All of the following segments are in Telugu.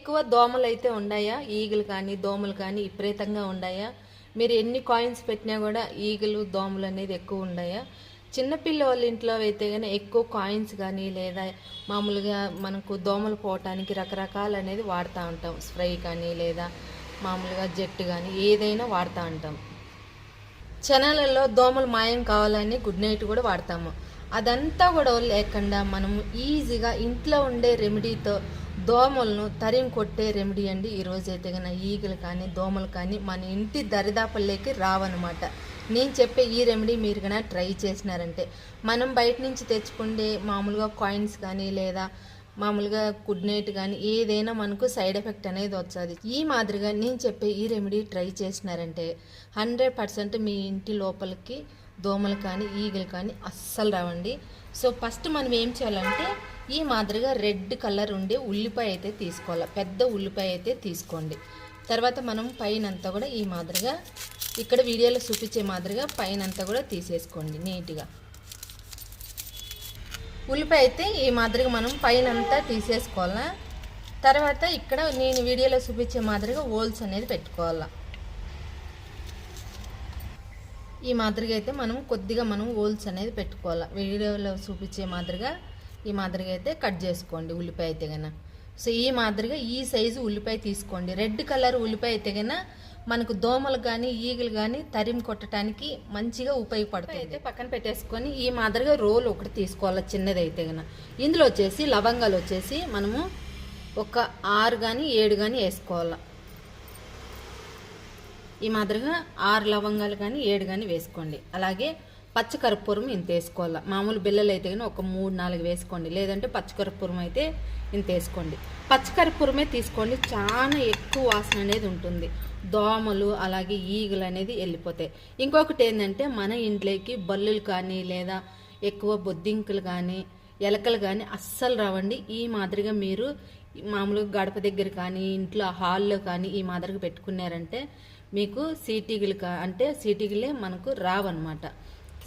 ఎక్కువ దోమలు అయితే ఉన్నాయా? ఈగలు కానీ దోమలు కానీ విపరీతంగా ఉన్నాయా? మీరు ఎన్ని కాయిన్స్ పెట్టినా కూడా ఈగలు దోమలు అనేది ఎక్కువ ఉన్నాయా? చిన్నపిల్ల వాళ్ళ ఇంట్లో అయితే కానీ ఎక్కువ కాయిన్స్ కానీ లేదా మామూలుగా మనకు దోమలు పోవటానికి రకరకాలు అనేది వాడుతూ ఉంటాం. స్ప్రే కానీ లేదా మామూలుగా జెట్ కానీ ఏదైనా వాడుతూ ఉంటాం. ఛానళ్ళలో దోమలు మాయం కావాలని గుడ్ నైట్ కూడా వాడతాము. అదంతా కూడా లేకుండా మనం ఈజీగా ఇంట్లో ఉండే రెమెడీతో దోమలను తరిమి కొట్టే రెమెడీ అండి ఈరోజైతే కన్నా. ఈగలు కానీ దోమలు కానీ మన ఇంటి దరిదాపుల్లోకి రావన్నమాట. నేను చెప్పే ఈ రెమెడీ మీరు కన్నా ట్రై చేసినారంటే మనం బయట నుంచి తెచ్చుకుంటే మామూలుగా కాయిన్స్ కానీ లేదా మామూలుగా గుడ్ నైట్ కానీ ఏదైనా మనకు సైడ్ ఎఫెక్ట్ అనేది వచ్చేది. ఈ మాదిరిగా నేను చెప్పే ఈ రెమెడీ ట్రై చేసినారంటే 100% మీ ఇంటి లోపలికి దోమలు కానీ ఈగలు కానీ అస్సలు రావండి. సో ఫస్ట్ మనం ఏం చేయాలంటే ఈ మాదిరిగా రెడ్ కలర్ ఉండే ఉల్లిపాయ అయితే తీసుకోవాలి. పెద్ద ఉల్లిపాయ అయితే తీసుకోండి. తర్వాత మనం పైన అంతా కూడా ఈ మాదిరిగా ఇక్కడ వీడియోలో చూపించే మాదిరిగా పైన అంతా కూడా తీసేసుకోండి నీట్గా. ఉల్లిపాయ అయితే ఈ మాదిరిగా మనం పైన అంతా తీసేసుకోవాలా. తర్వాత ఇక్కడ నేను వీడియోలో చూపించే మాదిరిగా హోల్స్ అనేది పెట్టుకోవాలా. ఈ మాదిరిగా అయితే మనం కొద్దిగా హోల్స్ అనేది పెట్టుకోవాలా. వీడియోలో చూపించే మాదిరిగా ఈ మాదిరిగా అయితే కట్ చేసుకోండి ఉల్లిపాయ అయితే కన్నా. సో ఈ మాదిరిగా ఈ సైజు ఉల్లిపాయ తీసుకోండి. రెడ్ కలర్ ఉల్లిపాయ అయితే కన్నా మనకు దోమలు కానీ ఈగలు కానీ తరిమి కొట్టడానికి మంచిగా ఉపయోగపడుతుంది. అయితే పక్కన పెట్టేసుకొని ఈ మాదిరిగా రోల్ ఒకటి తీసుకోవాలి చిన్నది అయితే కన్నా. ఇందులో వచ్చేసి లవంగాలు వచ్చేసి మనము ఒక 6 కానీ 7 కానీ వేసుకోవాలి. ఈ మాదిరిగా 6 లవంగాలు కానీ 7 కానీ వేసుకోండి. అలాగే పచ్చకర్పూరం ఇంత వేసుకోవాలి. మామూలు బిళ్ళలు అయితే కానీ ఒక 3-4 వేసుకోండి. లేదంటే పచ్చకర్పూరం అయితే ఇంత వేసుకోండి. పచ్చకర్పూరమే తీసుకోండి. చాలా ఎక్కువ వాసన అనేది ఉంటుంది. దోమలు అలాగే ఈగలు అనేది వెళ్ళిపోతాయి. ఇంకొకటి ఏంటంటే మన ఇంట్లోకి బల్లులు కానీ లేదా ఎక్కువ బొద్దింకులు కానీ ఎలకలు కానీ అస్సలు రావండి. ఈ మాదిరిగా మీరు మామూలుగా గడప దగ్గర కానీ ఇంట్లో హాల్లో కానీ ఈ మాదిరిగా పెట్టుకున్నారంటే మీకు చీటీగలు అంటే చీటీగలే మనకు రావన్నమాట.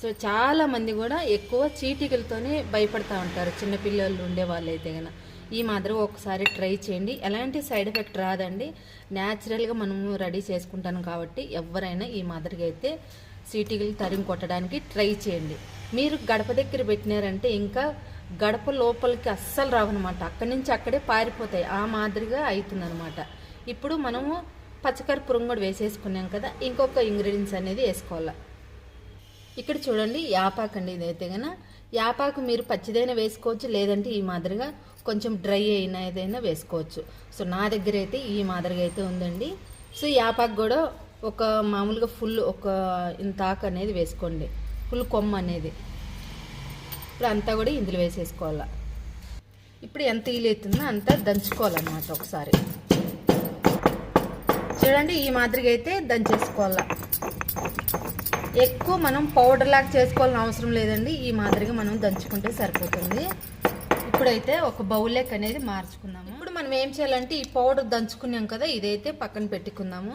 సో చాలామంది కూడా ఎక్కువ చీటీగలతోనే భయపడతా ఉంటారు చిన్నపిల్లలు ఉండే వాళ్ళు అయితే కనుక. ఈ మాదిరిగా ఒకసారి ట్రై చేయండి. ఎలాంటి సైడ్ ఎఫెక్ట్ రాదండి. న్యాచురల్గా మనము రెడీ చేసుకుంటాను కాబట్టి ఎవరైనా ఈ మాదిరిగా అయితే చీటీగలు తరిమి కొట్టడానికి ట్రై చేయండి. మీరు గడప దగ్గర పెట్టినారంటే ఇంకా గడప లోపలికి అస్సలు రావన్నమాట. అక్కడి నుంచి అక్కడే పారిపోతాయి. ఆ మాదిరిగా అవుతుందన్నమాట. ఇప్పుడు మనము పచ్చకర్పూరం కూడా వేసేసుకున్నాం కదా. ఇంకొక ఇంగ్రీడియంట్స్ అనేది వేసుకోవాలి. ఇక్కడ చూడండి యాపాకు అండి. ఇదైతే కన్నా యాపాకు మీరు పచ్చిదైనా వేసుకోవచ్చు, లేదంటే ఈ మాదిరిగా కొంచెం డ్రై అయిన ఏదైనా వేసుకోవచ్చు. సో నా దగ్గర అయితే ఈ మాదిరిగా అయితే ఉందండి. సో యాపాకు కూడా ఒక మామూలుగా ఫుల్ ఒక ఇంత ఆకు అనేది వేసుకోండి. ఫుల్ కొమ్మ అనేది ఇప్పుడు అంతా కూడా ఇందులో వేసేసుకోవాలి. ఇప్పుడు ఎంత ఈలవుతుందో అంతా దంచుకోవాలన్నమాట. ఒకసారి చూడండి ఈ మాదిరిగా అయితే దంచేసుకోవాలి. ఎక్కువ మనం పౌడర్ లాగా చేసుకోవాలని అవసరం లేదండి. ఈ మాదిరిగా మనం దంచుకుంటే సరిపోతుంది. ఇప్పుడైతే ఒక బౌల్లోకి అనేది మార్చుకుందాము. ఇప్పుడు మనం ఏం చేయాలంటే ఈ పౌడర్ దంచుకున్నాం కదా, ఇదైతే పక్కన పెట్టుకుందాము.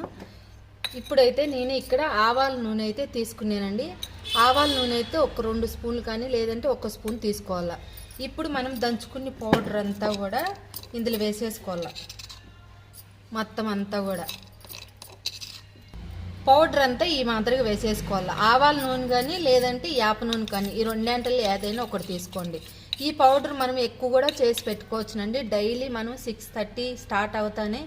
ఇప్పుడైతే నేను ఇక్కడ ఆవాల నూనె అయితే తీసుకున్నానండి. ఆవాల నూనె అయితే ఒక 2 స్పూన్లు కానీ లేదంటే 1 స్పూన్ తీసుకోవాలి. ఇప్పుడు మనం దంచుకున్న పౌడర్ అంతా కూడా ఇందులో వేసేసుకోవాలి. మొత్తం అంతా కూడా పౌడర్ అంతా ఈ మాదిరిగా వేసేసుకోవాలి. ఆవాల నూనె కానీ లేదంటే యాప నూనె కానీ ఈ రెండంటల్లో ఏదైనా ఒకటి తీసుకోండి. ఈ పౌడర్ మనం ఎక్కువ కూడా చేసి పెట్టుకోవచ్చునండి. డైలీ మనం 6:30 స్టార్ట్ అవుతానే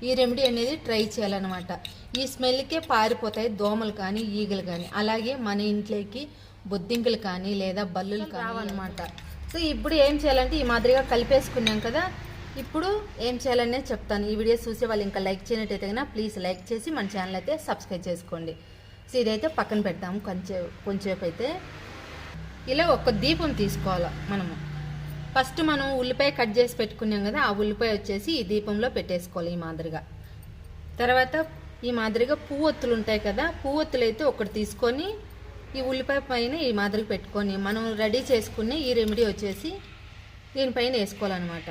ఈ రెమెడీ అనేది ట్రై చేయాలన్నమాట. ఈ స్మెల్కే పారిపోతాయి దోమలు కానీ ఈగలు కానీ. అలాగే మన ఇంట్లోకి బొద్దింకలు కానీ లేదా బల్లులు కావాలన్నమాట. సో ఇప్పుడు ఏం చేయాలంటే ఈ మాదిరిగా కలిపేసుకున్నాం కదా. ఇప్పుడు ఏం చేయాలనే చెప్తాను. ఈ వీడియో చూసే వాళ్ళు ఇంకా లైక్ చేయనట్టయితే కన్నా ప్లీజ్ లైక్ చేసి మన ఛానల్ అయితే సబ్స్క్రైబ్ చేసుకోండి. సో ఇదైతే పక్కన పెడతాము. కొంచెంసేపు అయితే ఇలా ఒక దీపం తీసుకోవాలి మనము. ఫస్ట్ మనం ఉల్లిపాయ కట్ చేసి పెట్టుకున్నాం కదా, ఆ ఉల్లిపాయ వచ్చేసి ఈ దీపంలో పెట్టేసుకోవాలి ఈ మాదిరిగా. తర్వాత ఈ మాదిరిగా పువ్వొత్తులు ఉంటాయి కదా, పువ్వొత్తులు అయితే ఒకటి తీసుకొని ఈ ఉల్లిపాయ పైన ఈ మాదిరిగా పెట్టుకొని మనం రెడీ చేసుకునే ఈ రెమెడీ వచ్చేసి దీనిపైన వేసుకోవాలన్నమాట.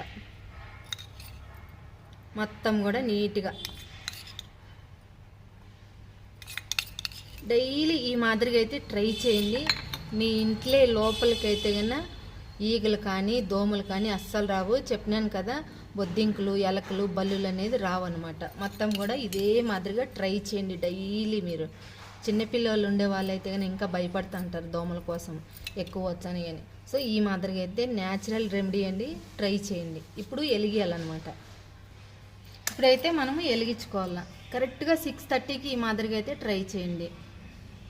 మొత్తం కూడా నీట్గా డైలీ ఈ మాదిరిగా అయితే ట్రై చేయండి. మీ ఇంట్లో లోపలికైతే కన్నా ఈగలు కానీ దోమలు కానీ అస్సలు రావు. చెప్పినాను కదా, బొద్దింకులు ఎలకలు బల్లులు అనేది రావన్నమాట. మొత్తం కూడా ఇదే మాదిరిగా ట్రై చేయండి డైలీ. మీరు చిన్నపిల్లలు ఉండే వాళ్ళైతే కానీ ఇంకా భయపడుతుంటారు దోమల కోసం ఎక్కువ వచ్చని అని. సో ఈ మాదిరిగా అయితే న్యాచురల్ రెమెడీ అండి, ట్రై చేయండి. ఇప్పుడు వెలిగియాలన్నమాట. ఇప్పుడైతే మనము వెలిగించుకోవాలా. కరెక్ట్గా 6:30కి ఈ మాదిరిగా అయితే ట్రై చేయండి.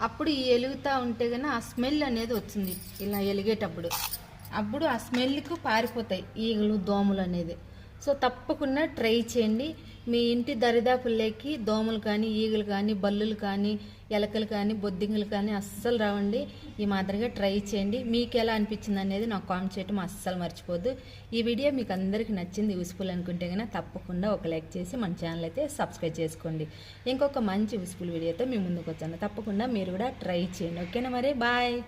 అప్పుడు ఈ వెలుగుతూ ఉంటే కానీ ఆ స్మెల్ అనేది వచ్చింది ఇలా వెలిగేటప్పుడు. అప్పుడు ఆ స్మెల్కు పారిపోతాయి ఈగలు దోమలు అనేది. సో తప్పకుండా ట్రై చేయండి. మీ ఇంటి దరిదాపుల్లోకి దోమలు కానీ ఈగలు కానీ బల్లులు కానీ ఎలకలు కానీ బొద్దింకలు కానీ అస్సలు రావండి. ఈ మాదిరిగా ట్రై చేయండి. మీకు ఎలా అనిపించింది అనేది నాకు కామెంట్ చేయడం అస్సలు మర్చిపోద్దు. ఈ వీడియో మీకు అందరికీ నచ్చింది, యూస్ఫుల్ అనుకుంటే కనుక తప్పకుండా ఒక లైక్ చేసి మన ఛానల్ అయితే సబ్స్క్రైబ్ చేసుకోండి. ఇంకొక మంచి యూస్ఫుల్ వీడియోతో మీ ముందుకు వచ్చాను. తప్పకుండా మీరు కూడా ట్రై చేయండి. ఓకేనా మరి, బాయ్.